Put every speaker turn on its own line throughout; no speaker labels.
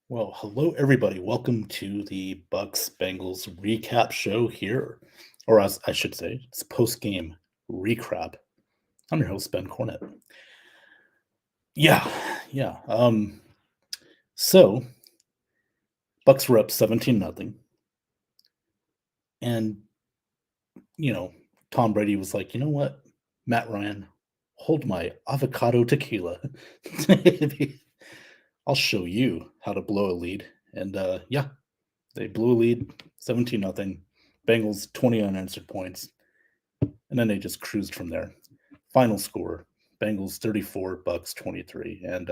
Well, hello everybody. Welcome to the Bucs Bengals recap show here, or as I should say, it's Postgame Re-Crap. I'm your host Ben Cornett. Yeah, yeah. So Bucs were up 17-0, and you know, Tom Brady was like, you know what, Matt Ryan, hold my avocado tequila. I'll show you how to blow a lead. And yeah, they blew a lead, 17-0. Bengals 20 unanswered points, and then they just cruised from there. Final score: Bengals 34, Bucs 23. And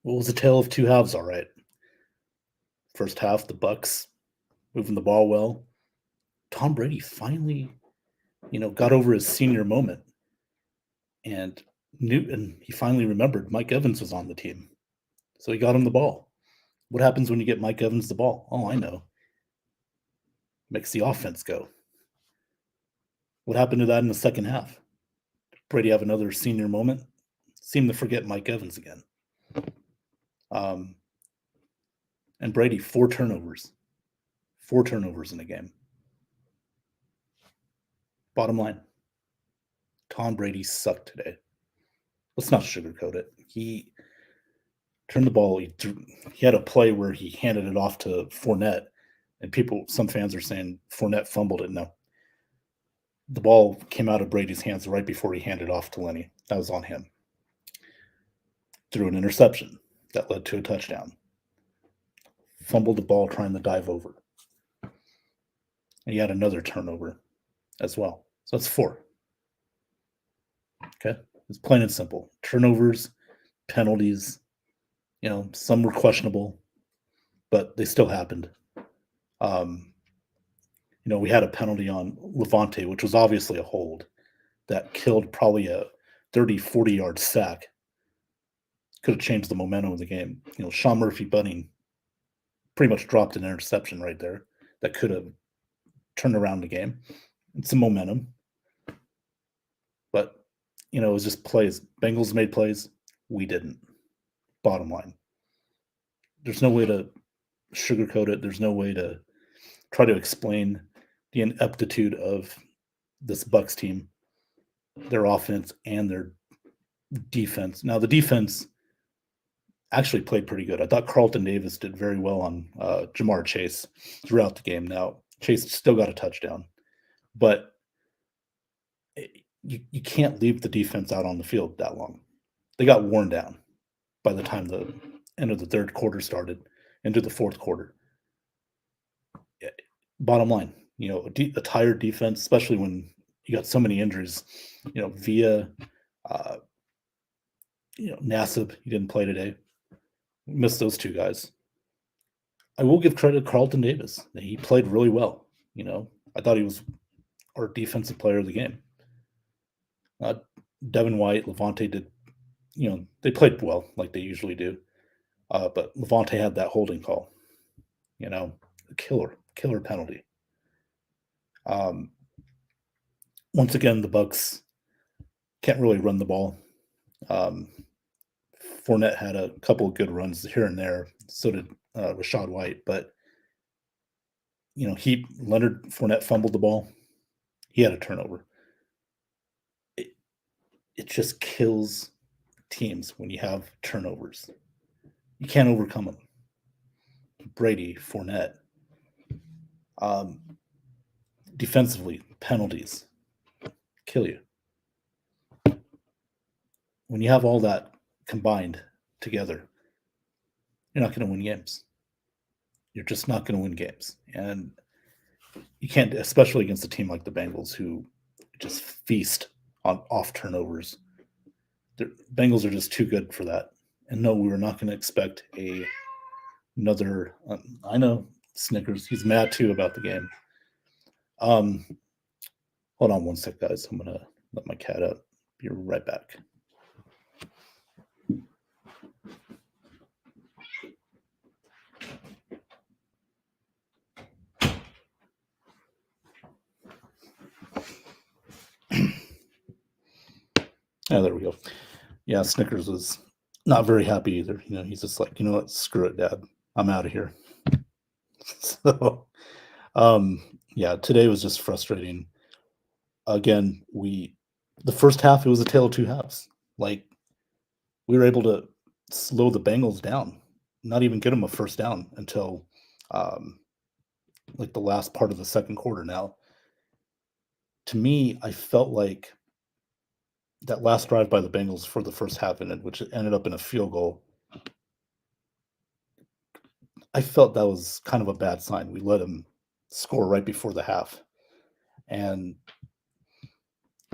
what was a tale of two halves? All right. First half, the Bucs moving the ball well. Tom Brady finally, got over his senior moment and he finally remembered Mike Evans was on the team, so he got him the ball. What happens when you get Mike Evans the ball? Oh, I know. Makes the offense go. What happened to that in the second half? Brady have another senior moment? Seemed to forget Mike Evans again. Um, and Brady, four turnovers in a game. Bottom line, Tom Brady sucked today. Let's not sugarcoat it. He turned the ball. He had a play where he handed it off to Fournette, and some fans are saying Fournette fumbled it. No, the ball came out of Brady's hands right before he handed it off to Lenny. That was on him. Threw an interception that led to a touchdown. Fumbled the ball trying to dive over. And he had another turnover as well. So that's four. Okay. It's plain and simple. Turnovers, penalties, some were questionable, but they still happened. We had a penalty on Levante, which was obviously a hold that killed probably a 30, 40-yard sack. Could have changed the momentum of the game. Sean Murphy Bunting pretty much dropped an interception right there that could have turned around the game. It's some momentum. But, it was just plays. Bengals made plays. We didn't. Bottom line. There's no way to sugarcoat it. There's no way to try to explain the ineptitude of this Bucs team, their offense and their defense. Now, the defense actually played pretty good. I thought Carlton Davis did very well on Jamar Chase throughout the game. Now, Chase still got a touchdown, but you can't leave the defense out on the field that long. They got worn down by the time the end of the third quarter started into the fourth quarter. Bottom line, a tired defense, especially when you got so many injuries, via, Nassib, he didn't play today. Missed those two guys. I will give credit to Carlton Davis. He played really well. I thought he was our defensive player of the game. Devin White, Levante did, they played well like they usually do. But Levante had that holding call, a killer penalty. Once again, the Bucs can't really run the ball. Fournette had a couple of good runs here and there. So did Rachaad White. But, Leonard Fournette fumbled the ball. He had a turnover. It just kills teams when you have turnovers. You can't overcome them. Brady, Fournette. Defensively, penalties kill you. When you have all that combined together, you're not going to win games. You're just not going to win games. And you can't, especially against a team like the Bengals who just feast on off turnovers. The Bengals are just too good for that. And no, we were not going to expect another. I know Snickers. He's mad too about the game. Hold on one sec, guys. I'm gonna let my cat out. Be right back. Oh, there we go. Yeah, Snickers was not very happy either. He's just like, you know what, screw it, Dad, I'm out of here. So, yeah, today was just frustrating. Again, the first half, it was a tale of two halves. Like, we were able to slow the Bengals down, not even get them a first down until um, like the last part of the second quarter. Now, to me, I felt like that last drive by the Bengals for the first half ended, which ended up in a field goal. I felt that was kind of a bad sign. We let them score right before the half, and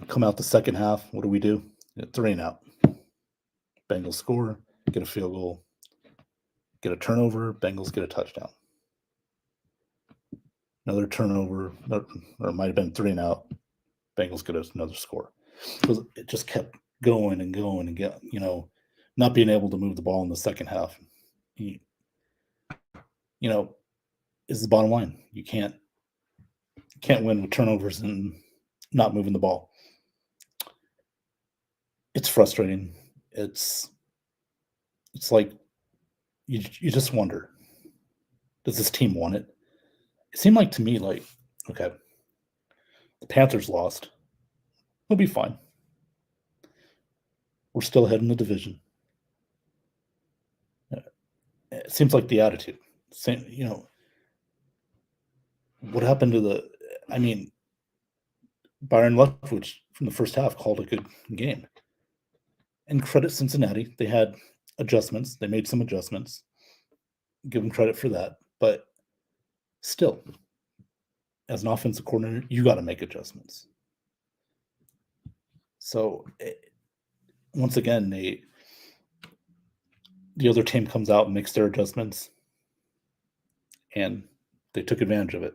come out the second half. What do? 3-and-out. Bengals score, get a field goal, get a turnover. Bengals get a touchdown. Another turnover, or it might have been 3-and-out. Bengals get another score. It just kept going and going and not being able to move the ball in the second half. You, you know, is the bottom line. You can't win with turnovers and not moving the ball. It's frustrating. It's like you just wonder, does this team want it? It seemed like to me like, okay, the Panthers lost. We'll be fine. We're still ahead in the division. It seems like the attitude. Same, what happened to Byron Leftwich from the first half called a good game. And credit Cincinnati. They had adjustments. They made some adjustments. Give them credit for that. But still, as an offensive coordinator, you got to make adjustments. So, once again, the other team comes out and makes their adjustments, and they took advantage of it.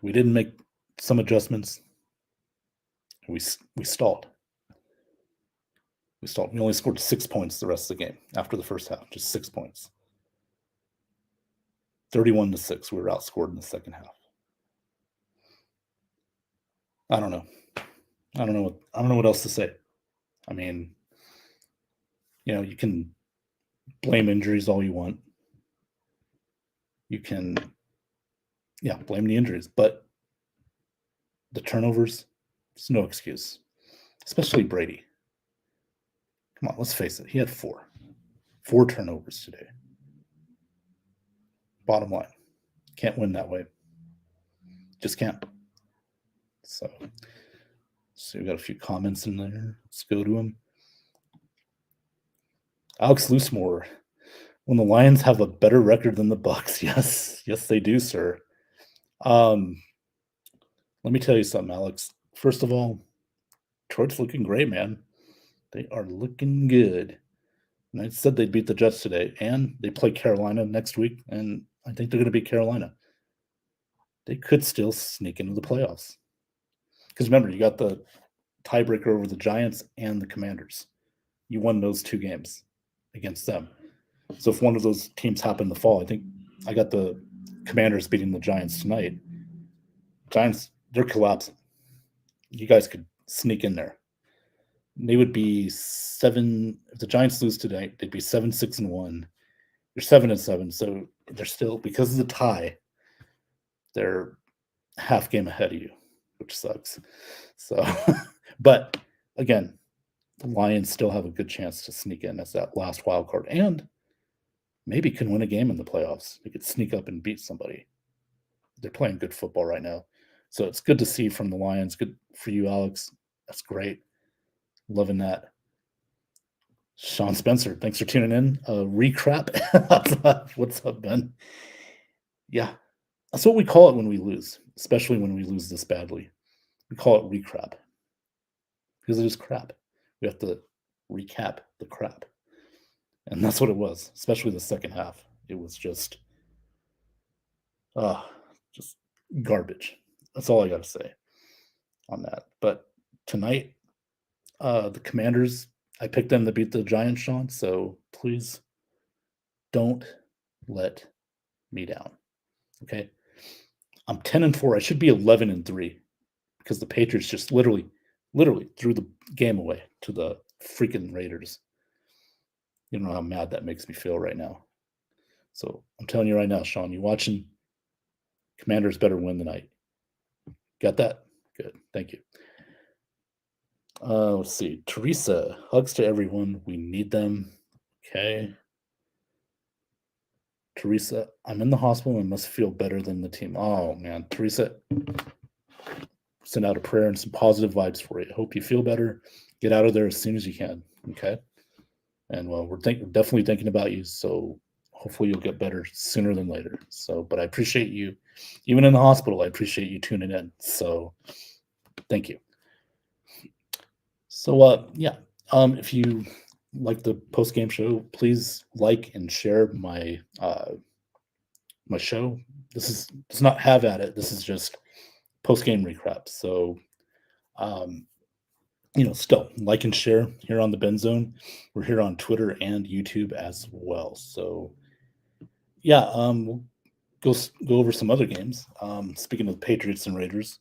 We didn't make some adjustments. We stalled. We stalled. We only scored 6 points the rest of the game after the first half, just 6 points. 31-6. We were outscored in the second half. I don't know. I don't know what else to say. I mean, you can blame injuries all you want. You can, blame the injuries, but the turnovers, it's no excuse, especially Brady. Come on, let's face it. He had 4 turnovers today. Bottom line, can't win that way. Just can't. So we got a few comments in there. Let's go to them. Alex Loosemore, when the Lions have a better record than the Bucs. Yes, they do, sir. Let me tell you something, Alex. First of all, Detroit's looking great, man. They are looking good. And I said they'd beat the Jets today, and they play Carolina next week, and I think they're going to beat Carolina. They could still sneak into the playoffs. Because remember, you got the tiebreaker over the Giants and the Commanders. You won those 2 games against them. So if one of those teams happened to fall, I think I got the Commanders beating the Giants tonight. Giants, they're collapsing. You guys could sneak in there. They would be 7. If the Giants lose tonight, they'd be 7-6-1. They're 7-7, so they're still, because of the tie, they're half game ahead of you, which sucks. So, but again, the Lions still have a good chance to sneak in as that last wild card, and maybe can win a game in the playoffs. They could sneak up and beat somebody. They're playing good football right now. So it's good to see from the Lions. Good for you, Alex. That's great. Loving that. Sean Spencer, thanks for tuning in. Re-Crap. What's up, Ben? Yeah, that's what we call it when we lose, especially when we lose this badly. We call it re-crap because it is crap. We have to recap the crap. And that's what it was, especially the second half. It was just garbage. That's all I got to say on that. But tonight, the Commanders, I picked them to beat the Giants, Sean, so please don't let me down. Okay? I'm 10-4. I should be 11-3 because the Patriots just literally threw the game away to the freaking Raiders. You don't know how mad that makes me feel right now. So I'm telling you right now, Sean, you watching? Commanders better win tonight. Got that? Good. Thank you. Let's see. Teresa, hugs to everyone. We need them. Okay. Teresa, I'm in the hospital and must feel better than the team. Oh man, Teresa, send out a prayer and some positive vibes for you. Hope you feel better. Get out of there as soon as you can. Okay. And well, we're definitely thinking about you. So hopefully you'll get better sooner than later. So, but I appreciate you, even in the hospital. I appreciate you tuning in. So, thank you. So, yeah, if you like the post game show, please like and share my show. This is does not have at it. This is just post game recap. So, um, still like and share here on the Ben Zone. We're here on Twitter and YouTube as well. So, yeah, we'll go over some other games. Speaking of the Patriots and Raiders,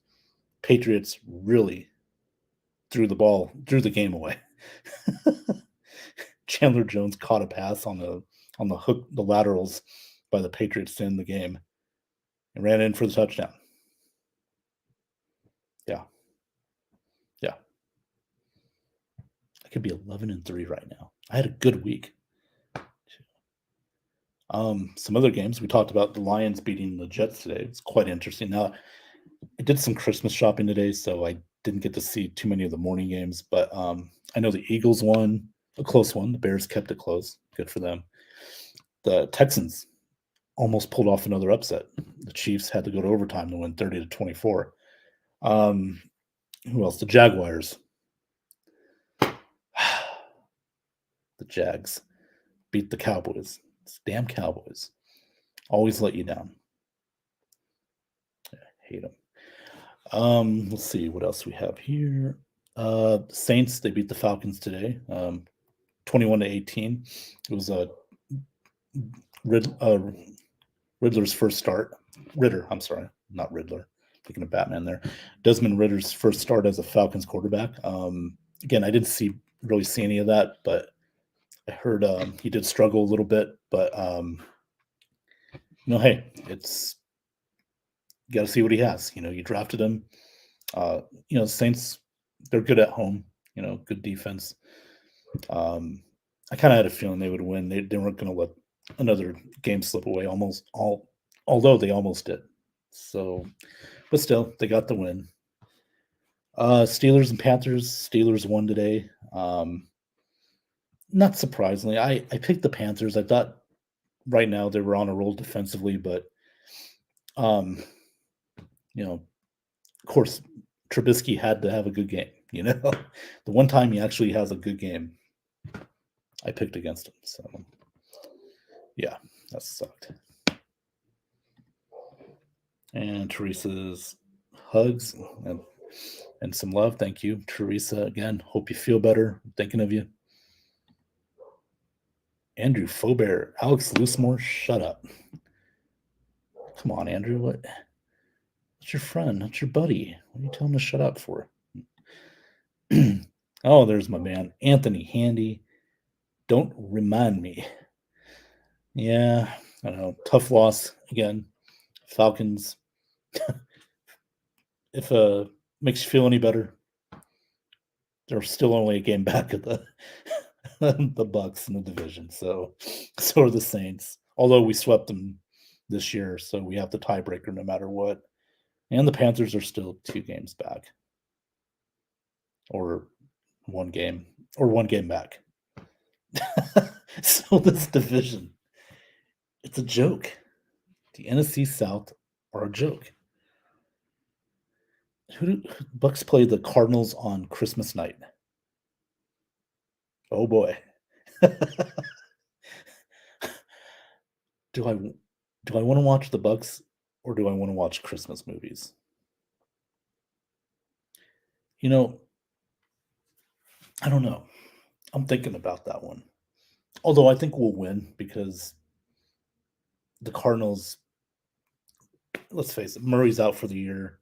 Patriots really drew the game away. Chandler Jones caught a pass on the hook, the laterals by the Patriots to end the game, and ran in for the touchdown. Yeah, yeah. I could be 11-3 right now. I had a good week. Some other games we talked about the Lions beating the Jets today. It's quite interesting. Now, I did some Christmas shopping today, so I didn't get to see too many of the morning games. But I know the Eagles won a close one. The Bears kept it close. Good for them. The Texans almost pulled off another upset. The Chiefs had to go to overtime to win 30-24. Who else? The Jaguars. The Jags beat the Cowboys. It's damn Cowboys. Always let you down. I hate them. Let's see what else we have here. Saints, they beat the Falcons today. 21-18. It was a Riddler's first start. Ritter, I'm sorry, not Riddler. Thinking of Batman there. Desmond Ritter's first start as a Falcons quarterback. Again, I didn't really see any of that, but I heard he did struggle a little bit. But hey, it's you got to see what he has. You drafted him. Saints, they're good at home. Good defense. I kind of had a feeling they would win. They weren't going to let another game slip away. Although they almost did. So, but still, they got the win. Steelers and Panthers. Steelers won today. Not surprisingly, I picked the Panthers. I thought right now they were on a roll defensively, but of course, Trubisky had to have a good game. The one time he actually has a good game, I picked against him. So, yeah, that sucked. And Teresa's hugs and some love. Thank you, Teresa. Again, hope you feel better. I'm thinking of you. Andrew Faubert, Alex Loosemore, shut up. Come on, Andrew. What's your friend? That's your buddy. What are you telling him to shut up for? Oh, there's my man, Anthony Handy. Don't remind me. Yeah, I know. Tough loss again. Falcons. If makes you feel any better, they're still only a game back of the the Bucs in the division. So are the Saints. Although we swept them this year, so we have the tiebreaker no matter what. And the Panthers are still 2 games back, or one game back. So this division, it's a joke. The NFC South are a joke. Bucs play the Cardinals on Christmas night? Oh boy. Do I want to watch the Bucs or do I want to watch Christmas movies? I don't know. I'm thinking about that one. Although I think we'll win because the Cardinals, let's face it, Murray's out for the year.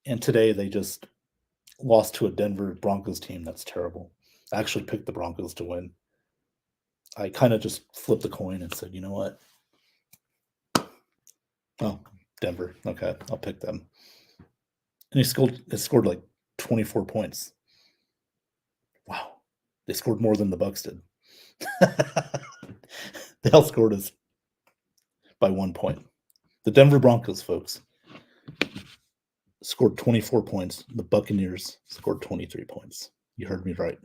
And today they just lost to a Denver Broncos team that's terrible. I actually picked the Broncos to win. I kind of just flipped the coin and said, you know what? Oh, Denver. Okay, I'll pick them. And they scored like 24 points. Wow. They scored more than the Bucs did. They outscored us by 1 point. The Denver Broncos, folks, scored 24 points. The Buccaneers scored 23 points. You heard me right.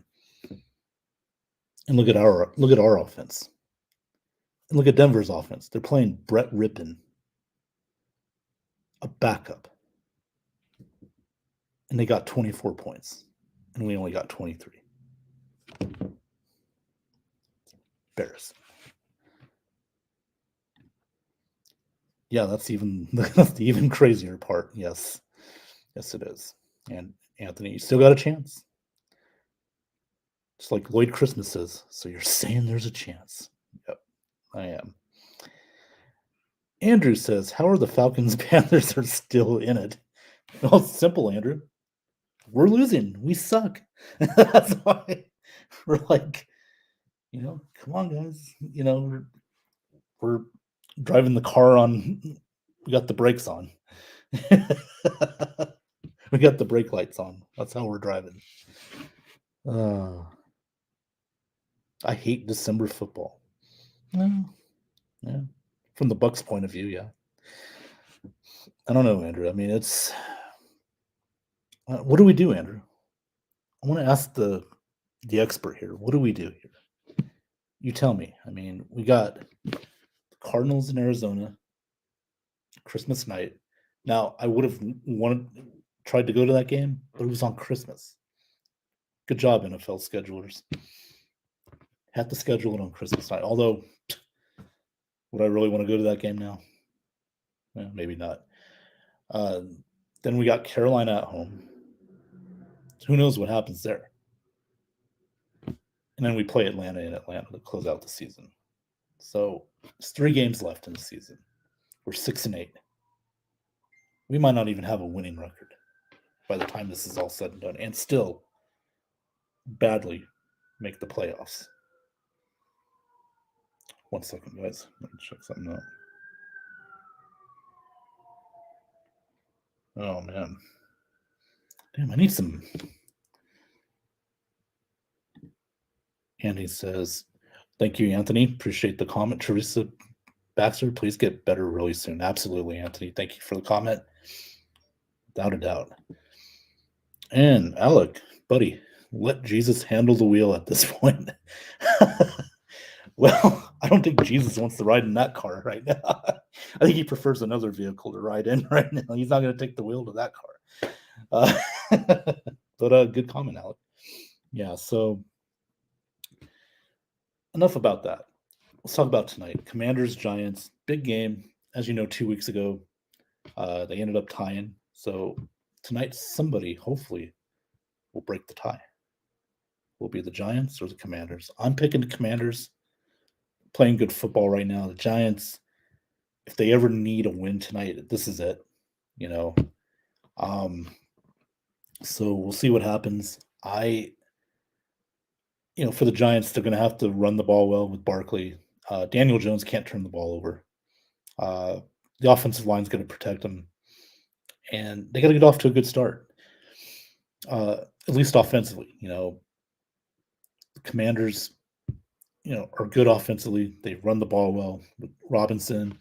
And look at our offense. And look at Denver's offense. They're playing Brett Rippon, a backup. And they got 24 points. And we only got 23. Embarrassing. Yeah, that's the even crazier part. Yes. Yes, it is. And Anthony, you still got a chance. Just like Lloyd Christmas says. So you're saying there's a chance. Yep, I am. Andrew says, how are the Falcons Panthers are still in it? Well, it's simple, Andrew. We're losing. We suck. That's why we're like, come on, guys. We're driving the car on. We got the brakes on. We got the brake lights on. That's how we're driving. I hate December football. Yeah. From the Bucs' point of view, yeah. I don't know, Andrew. I mean, it's what do we do, Andrew? I want to ask the expert here. What do we do here? You tell me. I mean, we got the Cardinals in Arizona, Christmas night. Now, I would have tried to go to that game, but it was on Christmas. Good job, NFL schedulers. Had to schedule it on Christmas night. Although, would I really want to go to that game now? Well, maybe not. Then we got Carolina at home. Who knows what happens there? And then we play Atlanta in Atlanta to close out the season. So there's 3 games left in the season. We're 6-8. We might not even have a winning record by the time this is all said and done, and still badly make the playoffs. 1 second, guys. Let me check something out. Oh, man. Damn, I need some. Andy says, thank you, Anthony. Appreciate the comment. Teresa Baxter, please get better really soon. Absolutely, Anthony. Thank you for the comment. Without a doubt. And Alec, buddy, let Jesus handle the wheel at this point. Well, I don't think Jesus wants to ride in that car right now. I think he prefers another vehicle to ride in right now. He's not going to take the wheel to that car. But good comment, Alec. Yeah, so enough about that. Let's talk about tonight. Commanders, Giants, big game. As you know, 2 weeks ago, they ended up tying. So tonight, somebody, hopefully, will break the tie. Will be the Giants or the Commanders. I'm picking the Commanders. Playing good football right now. The Giants, if they ever need a win tonight, this is it. So we'll see what happens. For the Giants, they're going to have to run the ball well with Barkley. Daniel Jones can't turn the ball over. The offensive line's going to protect him. And they got to get off to a good start, at least offensively. The Commanders, are good offensively. They run the ball well with Robinson.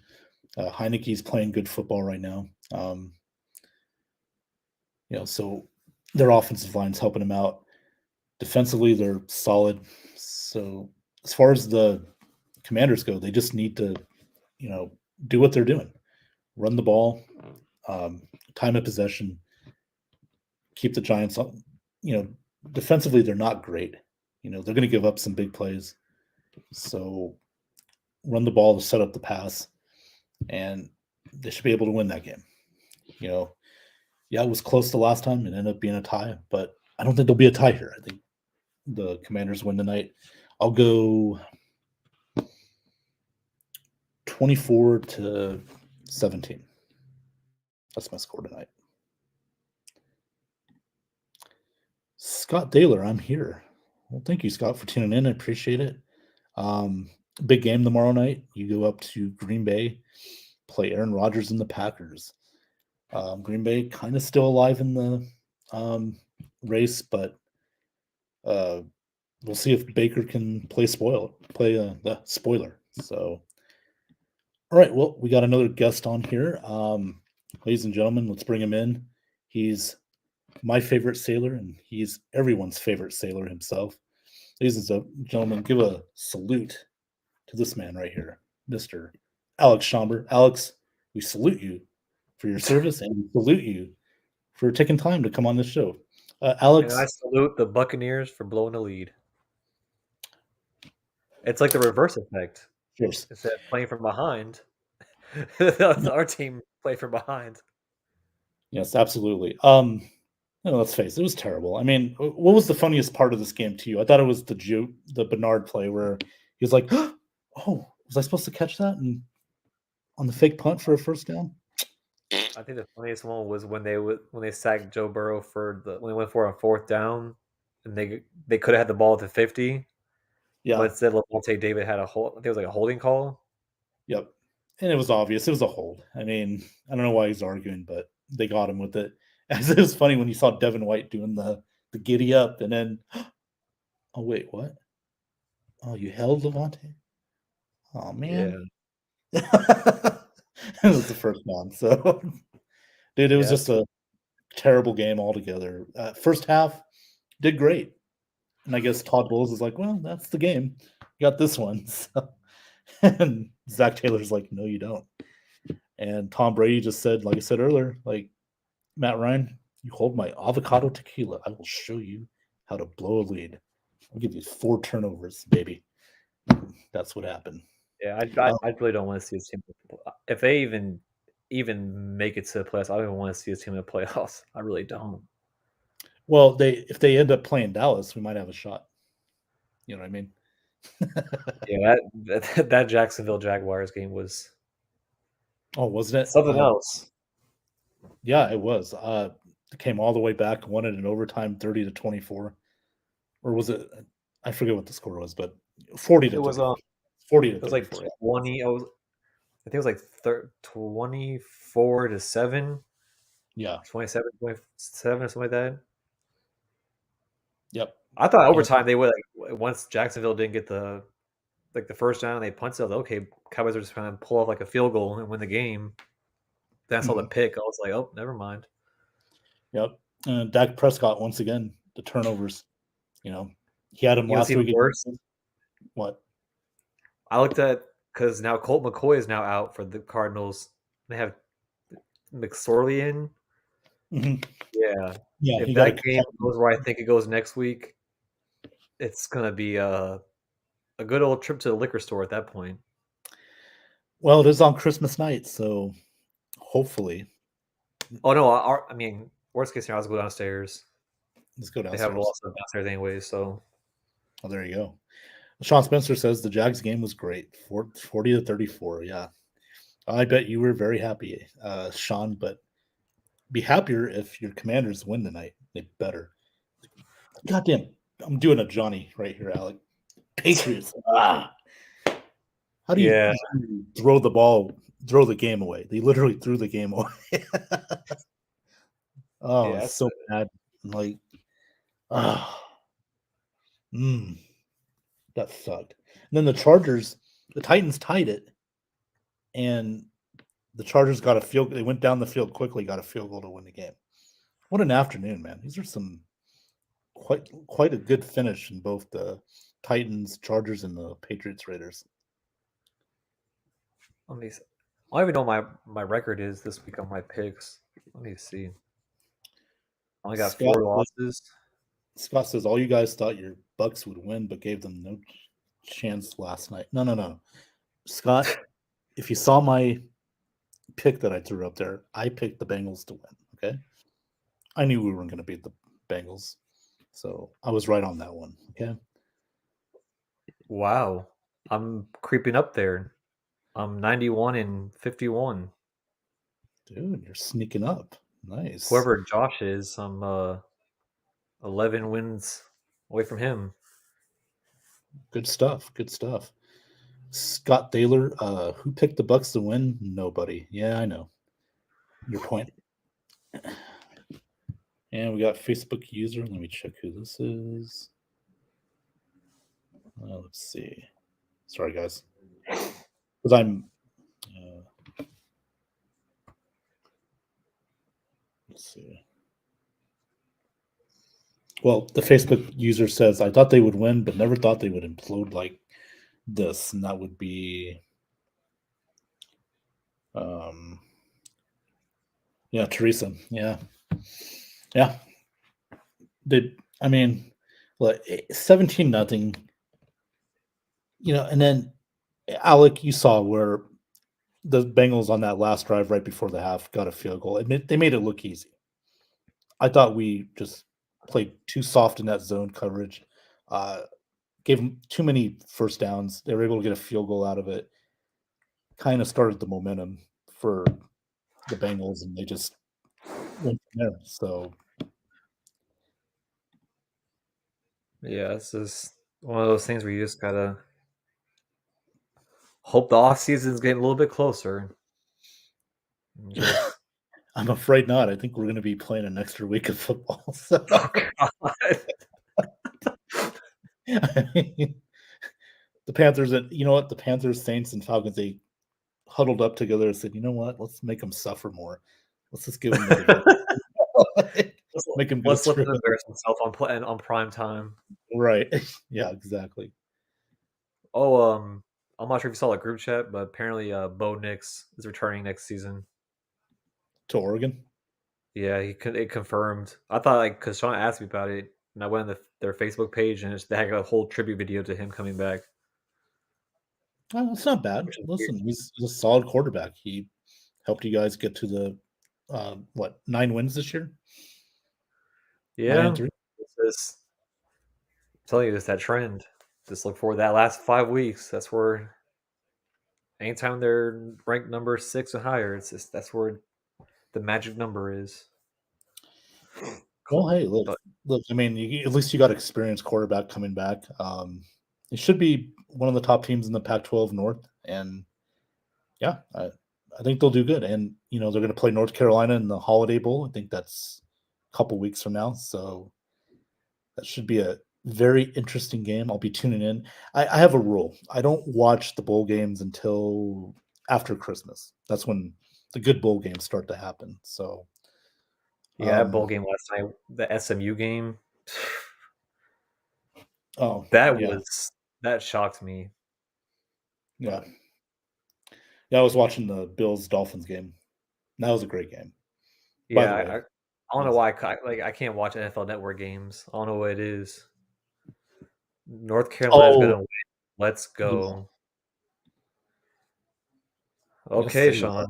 Heineke's playing good football right now. So their offensive line's helping them out. Defensively, they're solid. So as far as the Commanders go, they just need to, do what they're doing. Run the ball, time of possession, keep the Giants up. Defensively, they're not great. They're going to give up some big plays. So run the ball to set up the pass, and they should be able to win that game. It was close the last time. It ended up being a tie, but I don't think there'll be a tie here. I think the Commanders win tonight. I'll go 24-17. That's my score tonight. Scott Daler, I'm here. Well, thank you, Scott, for tuning in. I appreciate it. Um, Big game tomorrow night. You go up to Green Bay, play Aaron Rodgers and the Packers. Green Bay kind of still alive in the race, but we'll see if Baker can play the spoiler. So, all right, well, we got another guest on here. Ladies and gentlemen, let's bring him in. He's my favorite sailor, and he's everyone's favorite sailor himself. Ladies and gentlemen, give a salute to this man right here, Mr. Alex Schomber. Alex, we salute you for your service and we salute you for taking time to come on this show.
And
Alex,
I salute the Buccaneers for blowing the lead. It's like the reverse effect.
cheers.
Instead of playing from behind, our team played from behind.
Yes, absolutely. No, let's face it, it was terrible. I mean, what was the funniest part of this game to you? I thought it was the Bernard play where he was like, "Oh, was I supposed to catch that?" And on the fake punt for a first down.
I think the funniest one was when they sacked Joe Burrow when they went for a fourth down, and they could have had the ball at the 50, but
Yeah,
instead Lavonte David had I think it was like a holding call.
yep. And it was obvious. It was a hold. I mean, I don't know why he's arguing, but they got him with it. As it was funny when you saw Devin White doing the giddy up, and then, oh wait, what? Oh, you held Levante? Oh man,
Yeah,
it was the first one. So, dude, it was
yeah,
just a terrible game altogether. First half did great, and I guess Todd Bowles is like, well, that's the game. You got this one. So, and Zach Taylor's like, no, you don't. And Tom Brady just said, like I said earlier, like Matt Ryan, you hold my avocado tequila, I will show you how to blow a lead. I'll give you 4 turnovers, baby. That's what happened.
yeah.
Um,
I really don't want to see his team if they even make it to the playoffs. I don't even want to see his team in the playoffs. I really don't.
well, if they end up playing Dallas, we might have a shot. You know what I mean?
Yeah, that Jacksonville Jaguars game was
Oh, wasn't it?
something else.
Yeah, it was. It came all the way back, won it in overtime, 30-24, or was it? I forget what the score was, but 40
It
to
was
34. 40 to
it was like
34.
20. I think it was like 24-7,
Yeah.
27-7 or something like that.
Yep.
I thought
And
overtime they would once Jacksonville didn't get the first down, they punted. I was like, okay, Cowboys are just trying to pull off like a field goal and win the game. Then I saw the
mhm.
pick. I was like, oh, never mind.
Yep. And Dak Prescott once again the turnovers. You know, he had him
You know what's
last
even
week.
worse?
What?
I looked at because now Colt McCoy is now out for the Cardinals. They have McSorley in.
Mhm.
Yeah,
Yeah,
if
he got a
that game
concussion.
goes where I think it goes next week, it's gonna be a good old trip to the liquor store at that point.
Well, it is on Christmas night, so hopefully,
Oh no, I mean, worst case scenario, I'll just go downstairs.
let's go
They have a lot
downstairs.
of stuff downstairs anyways, so
Oh, there you go. Sean Spencer says the Jags game was great, 40-34. Yeah, I bet you were very happy, Sean. But be happier if your Commanders win tonight. They better. Goddamn, I'm doing a Johnny right here, Alec. Patriots. How do
yeah,
you throw the ball, throw the game away? They literally threw the game away. Oh,
yeah.
it's so bad. Like, ah, mm, that sucked. And then the Titans tied it, and the Chargers got a field. They went down the field quickly, got a field goal to win the game. What an afternoon, man! These are some quite a good finish in both the Titans, Chargers, and the Patriots Raiders.
Let me. I don't even know my record is this week on my picks. Let me see. I only got
Scott
4 losses.
Scott says all you guys thought your Bucks would win, but gave them no chance last night. No, no, no. Scott, if you saw my pick that I threw up there, I picked the Bengals to win. Okay. I knew we weren't going to beat the Bengals. So I was right on that one. Okay.
Wow, I'm creeping up there. I'm 91-51.
Dude, you're sneaking up. Nice.
Whoever Josh is, I'm 11 wins away from him.
Good stuff. Good stuff. Scott Thaler, who picked the Bucs to win? Nobody. Yeah, I know. Your point. And we got Facebook user. Let me check who this is. Let's see. Sorry, guys. Because I'm. Let's see. Well, the Facebook user says, I thought they would win, but never thought they would implode like this. And that would be. Yeah, Teresa. Yeah. Yeah. I mean, like 17-0. And then Alec, you saw where the Bengals on that last drive right before the half got a field goal. They made it look easy. I thought we just played too soft in that zone coverage. Gave them too many first downs. They were able to get a field goal out of it. Kind of started the momentum for the Bengals, and they just went from there. So
Yeah, it's just one of those things where you just gotta hope the off season's getting a little bit closer. And just
I'm afraid not. I think we're going to be playing an extra week of football. So
oh god.
I mean, the Panthers, and you know what? The Panthers, Saints, and Falcons, they huddled up together and said, "You know what? Let's make them suffer more. Let's just give them the division. Make them go
Let's let
through
him
it."
embarrass himself on prime time.
Right? Yeah, exactly.
Oh, I'm not sure if you saw the group chat, but apparently, Bo Nix is returning next season.
To Oregon.
Yeah, it confirmed. I thought because Sean asked me about it, and I went on their Facebook page, and they had a whole tribute video to him coming back,
Oh, that's not bad.
which is weird.
Listen, he's a solid quarterback. He helped you guys get to the 9 wins this year. 9-3.
It's just I'm telling you, it's that trend. Just look forward to that last 5 weeks. That's where anytime they're ranked number 6 or higher, it's just that's where the magic number is.
Well, hey, look,
But
look. I mean, at least you got experienced quarterback coming back. It should be one of the top teams in the Pac-12 North, and yeah, I think they'll do good. And they're going to play North Carolina in the Holiday Bowl. I think that's a couple weeks from now, so that should be a very interesting game. I'll be tuning in. I have a rule. I don't watch the bowl games until after Christmas. That's when the good bowl games start to happen. So,
yeah, that bowl game last night, the SMU game,
oh
that
yeah,
was that shocked me.
yeah,
But
yeah. I was watching the Bills Dolphins game. That was a great game. By
yeah,
the way,
I don't know why I can't watch NFL Network games. I don't know what it is. North Carolina's
oh
gonna win. Let's
yeah,
go.
yes,
Okay,
they
Sean.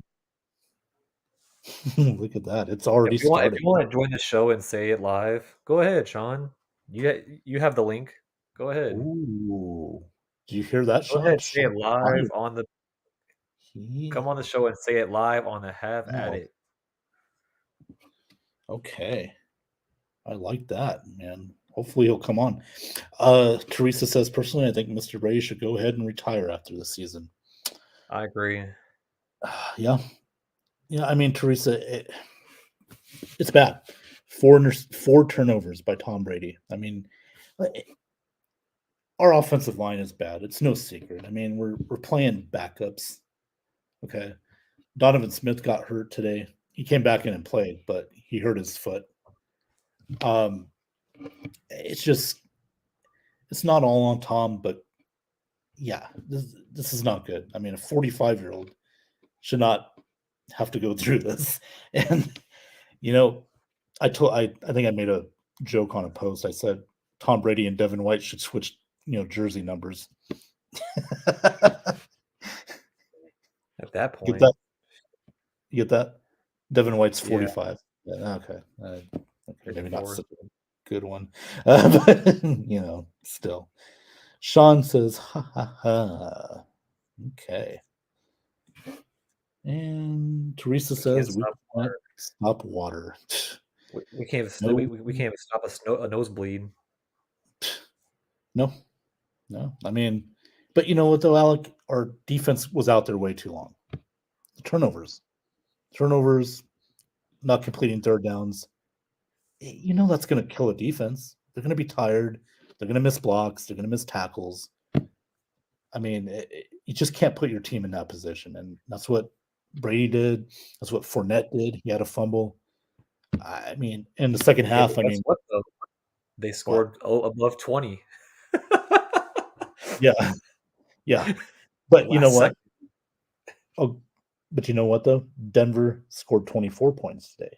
look at that. It's already
If
started.
you want to join the show and say it live, go ahead, Sean. You have the link. Go ahead.
Ooh, do you hear that,
Go
Sean?
ahead, say
Sean
it live
fired.
on the
He,
come on the show and say it live on the Have at
oh,
It.
okay. I like that, man. Hopefully he'll come on. Teresa says, personally, I think Mr. Brady should go ahead and retire after the season.
I agree.
Yeah. Yeah, I mean, Teresa, it's bad. Four turnovers by Tom Brady. I mean, our offensive line is bad. It's no secret. I mean, we're playing backups. Okay. Donovan Smith got hurt today. He came back in and played, but he hurt his foot. It's just it's not all on Tom, but yeah, this is not good. I mean, a 45-year-old should not have to go through this. And you know, I think I made a joke on a post. I said Tom Brady and Devin White should switch, jersey numbers.
At that
Get
point,
that? You get that? Devin White's
yeah,
45. Yeah, okay. Okay, maybe not
54.
such a good one. But still. Sean says, ha ha ha. Okay. And Teresa
We can't
says we
stop
can't
water.
stop water.
We can't even
No,
we can't even stop a nosebleed.
no, No, I mean, but you know what though, Alec? Our defense was out there way too long. The turnovers, not completing third downs. You know that's going to kill a defense. They're going to be tired. They're going to miss blocks. They're going to miss tackles. I mean, you just can't put your team in that position, and that's what Brady did. That's what Fournette did. He had a fumble. I mean, in the second
Yeah, but
half, I
guess
mean,
what though? They
what?
scored above 20.
Yeah, yeah. But you know
Last
what?
second.
Oh, but you know what though? Denver scored 24 points today.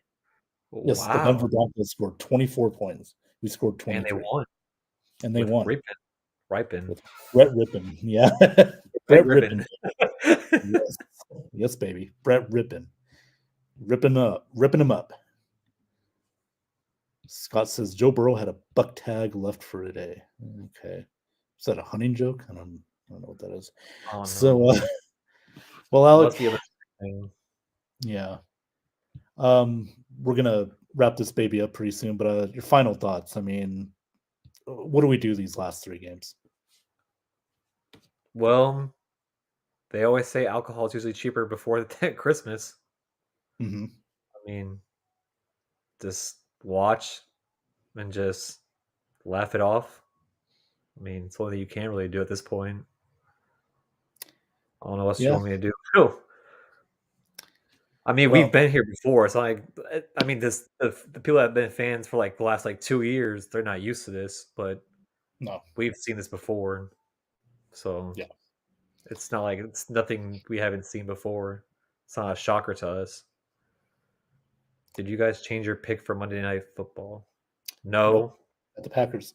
Yes, the Denver
Wow.
Broncos scored 24 points. We scored
And they
23,
won
and they
with
won
Ripon.
with Brett Rippon. Yeah,
Great
Brett
Ripon.
Rippon. Yes, yes, baby, Brett Rippon, ripping him up. Scott says Joe Burrow had a buck tag left for today. Okay, is that a hunting joke? I don't know what that is.
Oh no.
So, well, Alec,
Must be a thing.
yeah, we're gonna wrap this baby up pretty soon. But your final thoughts? I mean, what do we do these last 3 games?
Well, they always say alcohol is usually cheaper before Christmas.
Mm-hmm.
I mean, just watch and just laugh it off. I mean, it's only you can really do at this point. I don't know what you
Yeah.
want me to do. Phew. I mean, we've
Well,
been here before. It's like, I mean, the people that have been fans for like the last like 2 years, they're not used to this, but
no.
we've seen this before, so
Yeah.
it's not like it's nothing we haven't seen before. It's not a shocker to us. Did you guys change your pick for Monday Night Football?
Nope.
No.
At the Packers.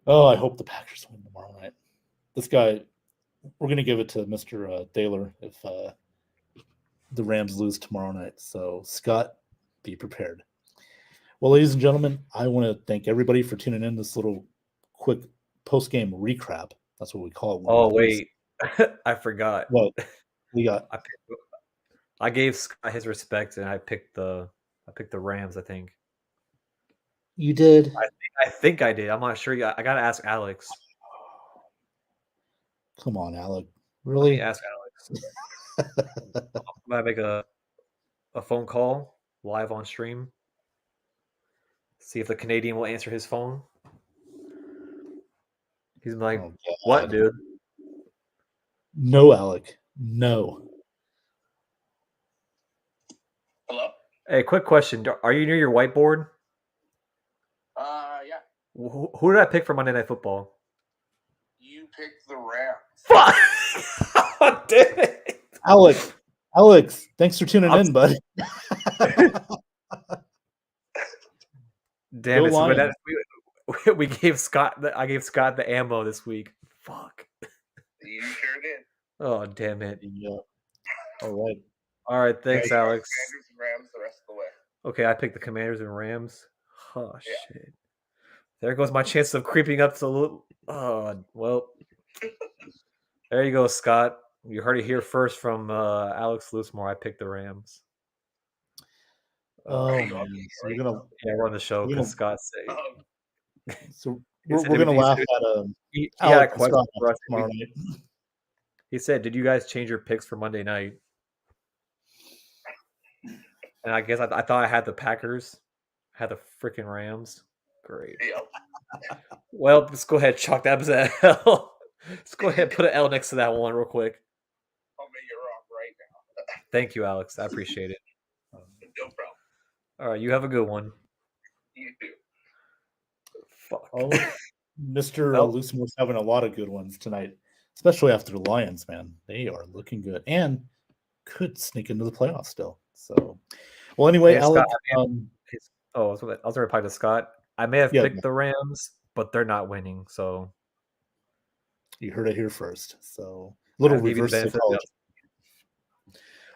Oh, I hope the Packers win tomorrow night. This guy, we're going to give it to Mr. Thaler if the Rams lose tomorrow night. So, Scott, be prepared. Well, ladies and gentlemen, I want to thank everybody for tuning in this little quick post-game recap. That's what we call it when
Oh
we lose.
wait, I forgot.
What we got?
I gave Scott his respect, and I picked the Rams. I think.
You did.
I think I did. I'm not sure. I gotta ask Alex.
Come on, Alec.
Let me
Really?
ask Alex. I'm gonna make a phone call live on stream. See if the Canadian will answer his phone. He's like,
Oh,
"What,
God.
dude?"
No, Alec. No.
Hello?
Hey, quick question: are you near your whiteboard?
Yeah.
Who did I pick for Monday Night Football?
You picked the Rams.
Fuck! Oh, damn it!
Alex, thanks for tuning in, bud.
Damn
Go
it! So
Lions.
we gave Scott. I gave Scott the ammo this week. Fuck.
You sure did.
Oh, damn it!
Yeah. All right.
All right, thanks,
Hey.
Alex.
Commanders and Rams the rest of the way.
Okay, I picked the Commanders and Rams. Oh
Yeah.
shit! There goes my chance of creeping up to. Oh well. There you go, Scott. You heard it here first from Alex Loosemore. I picked the Rams.
Oh,
Are you
man.
on the
So
right?
Yeah, we're on the show
We're
because
gonna-
Scott said
so
He
we're
said,
gonna laugh at
he had a
Alex and
question
Scott
for us.
tomorrow night.
He said, "Did you guys change your picks for Monday night?" And I guess I thought I had the Packers, had the freaking Rams. Great.
Yep.
Well, let's go ahead and chalk that as a L. Let's go ahead and put an L next to that one real quick.
I'll make it wrong right now.
Thank you, Alex. I appreciate it.
No problem.
All right, you have a good one.
You too.
Fuck.
Oh, Mr.
Well-
Loosemore's having a lot of good ones tonight, especially after the Lions, man. They are looking good and could sneak into the playoffs still. So, well, anyway,
Hey,
Alex.
Scott, I was going to reply to Scott. I may have
Yeah.
picked the Rams, but they're not winning. So
You heard it here first. So, little
I'll give you the
reverse
benefit of the
psychology.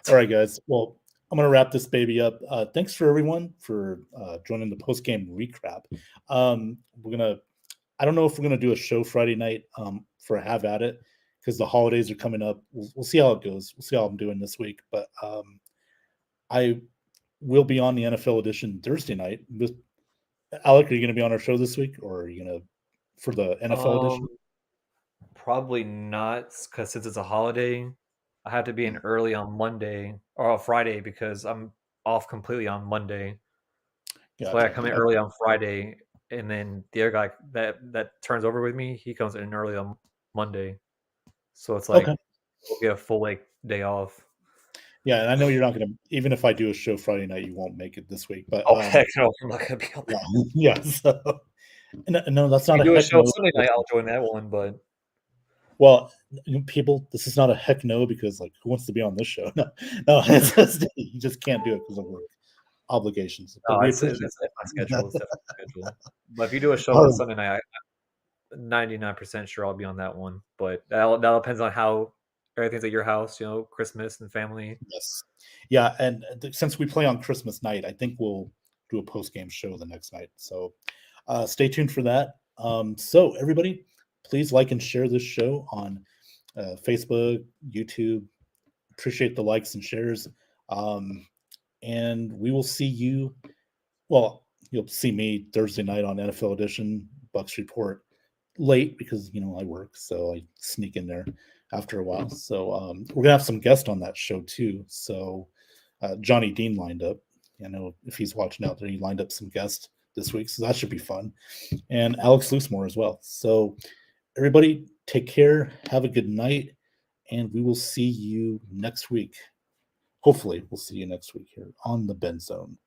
All right, guys. Well, I'm going to wrap this baby up. Thanks for everyone for joining the post-game recap. I don't know if we're going to do a show Friday night for a Have At It because the holidays are coming up. We'll see how it goes. We'll see how I'm doing this week. But I will be on the NFL edition Thursday night Alec, are you going to be on our show this week, or are you going to for the NFL edition?
Probably not, because since it's a holiday, I have to be in early on Monday or on Friday because I'm off completely on Monday. So I
Gotcha.
come in early on Friday, and then the other guy that turns over with me, he comes in early on Monday. So it's like
Okay.
we'll get a full day off.
Yeah, and I know you're not going to. Even if I do a show Friday night, you won't make it this week. But
Oh heck no, I'm not gonna be on
yeah,
that.
yeah. So no, that's
If
not
you
a
do a
heck
show
no.
Sunday night, I'll join that one. But
Well, people, this is not a heck no because like who wants to be on this show? No, no, it's just, you just can't do it because of work obligations. But
no,
we
it's
appreciate
my schedule. It's definitely my schedule. But if you do a show
All
on
right.
Sunday night, I'm 99% sure I'll be on that one. But that depends on how everything's at your house. Christmas and family.
Yes. Yeah, and since we play on Christmas night, I think we'll do a post game show the next night. So stay tuned for that. So everybody, please like and share this show on Facebook, YouTube. Appreciate the likes and shares. And we will see you. Well, you'll see me Thursday night on NFL Edition, Bucs Report late because I work, so I sneak in there after a while. So we're gonna have some guests on that show too. So Johnny Dean lined up. I know if he's watching out there, he lined up some guests this week, so that should be fun. And Alex Loosemore as well. So everybody, take care, have a good night, and we will see you next week. Hopefully, we'll see you next week here on the Ben Zone.